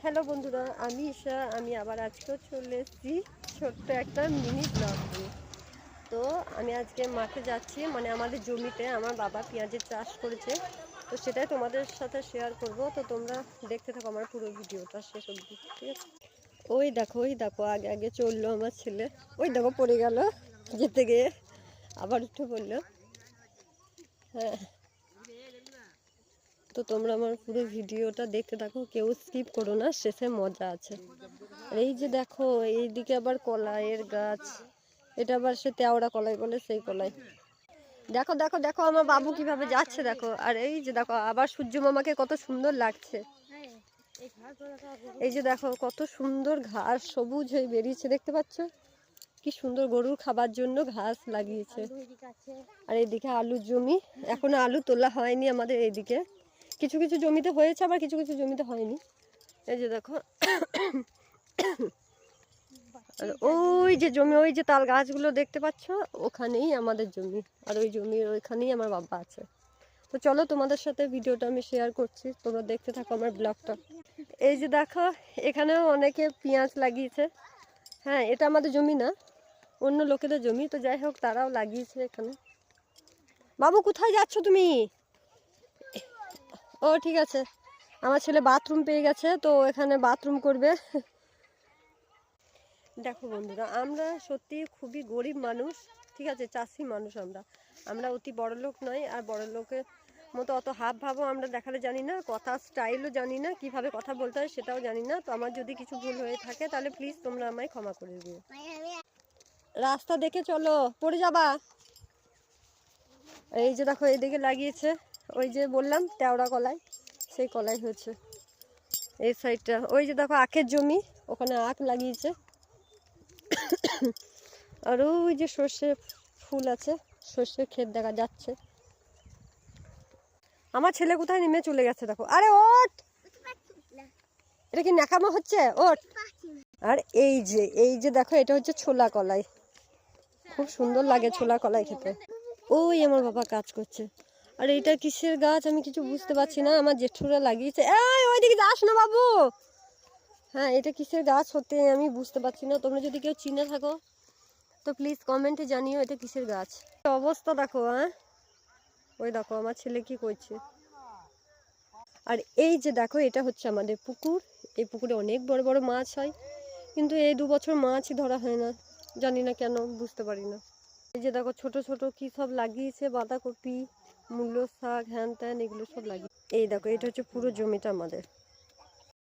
Hello বন্ধুরা, আমি ঈশা। আমি আবার আজকেও চলে এসেছি ছোট্ট একটা মিনি ব্লগ নিয়ে। তো আমি আজকে মাঠে যাচ্ছি, মানে আমাদের জমিতে আমার বাবা পেঁয়াজের চাষ করেছে, তো সেটাই তোমাদের সাথে শেয়ার করব। তো তোমরা দেখতে থাকো আমার পুরো ভিডিওটা শেষ অবধি, ঠিক আছে? ওই দেখো আগে আগে চললো আমার ছেলে। ওই দেখো পড়ে গেল যেতে গিয়ে, আবার উঠে পড়লো। হ্যাঁ, তো তোমরা আমার পুরো ভিডিওটা দেখতে থাকো, কেউ স্কিপ করো না, শেষে মজা আছে। আর এই যে দেখো, এইদিকে আবার কলাইয়ের গাছ, এটা আবার সে তেওড়া কলাই বলে সেই কলাই। দেখো দেখো দেখো আমার বাবু কিভাবে যাচ্ছে দেখো। আর এই যে দেখো আবার সূর্য মামাকে কত সুন্দর লাগছে। এই যে দেখো কত সুন্দর ঘাস সবুজ হয়ে বেরিয়েছে, দেখতে পাচ্ছ? কি সুন্দর, গরুর খাবার জন্য ঘাস লাগিয়েছে। আর এইদিকে আলুর জমি, এখনো আলু তোলা হয়নি আমাদের এইদিকে। কিছু কিছু জমিতে হয়েছে, আবার কিছু কিছু জমিতে হয়নি। এই যে দেখো, আর ওই যে জমি, ওই যে তাল গাছগুলো দেখতে পাচ্ছ, ওখানেই আমাদের জমি। আর ওই জমির ওইখানেই আমার বাবা আছে। তো চলো তোমাদের সাথে ভিডিওটা আমি শেয়ার করছি, তোমরা দেখতে থাকো আমার ব্লগটা। এই যে দেখো, এখানেও অনেকে পেঁয়াজ লাগিয়েছে। হ্যাঁ, এটা আমাদের জমি না, অন্য লোকেদের জমি। তো যাই হোক, তারাও লাগিয়েছে এখানে। বাবু কোথায় যাচ্ছ তুমি? ও ঠিক আছে, আমার ছেলে বাথরুম পেয়ে গেছে, তো এখানে বাথরুম করবে। দেখো বন্ধুরা, আমরা সত্যি খুবই গরিব মানুষ, ঠিক আছে, চাষি মানুষ। আমরা অতি বড় লোক নয়, আর বড় লোকের মতো অত হাব ভাবও আমরা দেখাতে জানি না, কথা স্টাইলও জানি না, কিভাবে কথা বলতে হয় সেটাও জানি না। তো আমার যদি কিছু ভুল হয়ে থাকে তাহলে প্লিজ তোমরা আমায় ক্ষমা করে দিও। রাস্তা দেখে চলো, পড়ে যাবা। এই যে দেখো এইদিকে লাগিয়েছে, ওই যে বললাম তেওড়া কলাই, সেই কলাই হয়েছে এই সাইডটা। ওই যে দেখো আখের জমি, ওখানে আখ লাগিয়েছে। আর ওই যে সর্ষে ফুল আছে, সর্ষের ক্ষেত দেখা যাচ্ছে। আমার ছেলে কোথায় নেমে চলে গেছে দেখো। আরে ওঠ, এটা কি ন্যাকামো হচ্ছে? ওঠ। আর এই যে দেখো, এটা হচ্ছে ছোলা কলাই, খুব সুন্দর লাগে ছোলা কলাই খেতে। ওই আমার বাবা কাজ করছে। আর এইটা কিসের গাছ আমি কিছু বুঝতে পারছি না, আমার জেঠুরা লাগিয়েছে। এই ওইদিকে যাস না বাবু। হ্যাঁ, এটা কিসের গাছ হতে আমি বুঝতে পারছি না। তোমরা যদি কেউ চিনে থাকো তো প্লিজ কমেন্টে জানিও এটা কিসের গাছ। অবস্থা দেখো। হ্যাঁ, ওই দেখো আমার ছেলে কি করছে। আর এই যে দেখো, এটা হচ্ছে আমাদের পুকুর। এই পুকুরে অনেক বড় বড় মাছ হয়, কিন্তু এই 2 বছর মাছই ধরা হয় না, জানি না কেন, বুঝতে পারি না। এই যে দেখো ছোট ছোট কি সব লাগিয়েছে, বাঁধাকপি, মূলো শাক, হ্যান ত্যান, এগুলো সব লাগিয়ে। এই দেখো, এটা হচ্ছে পুরো জমিটা আমাদের।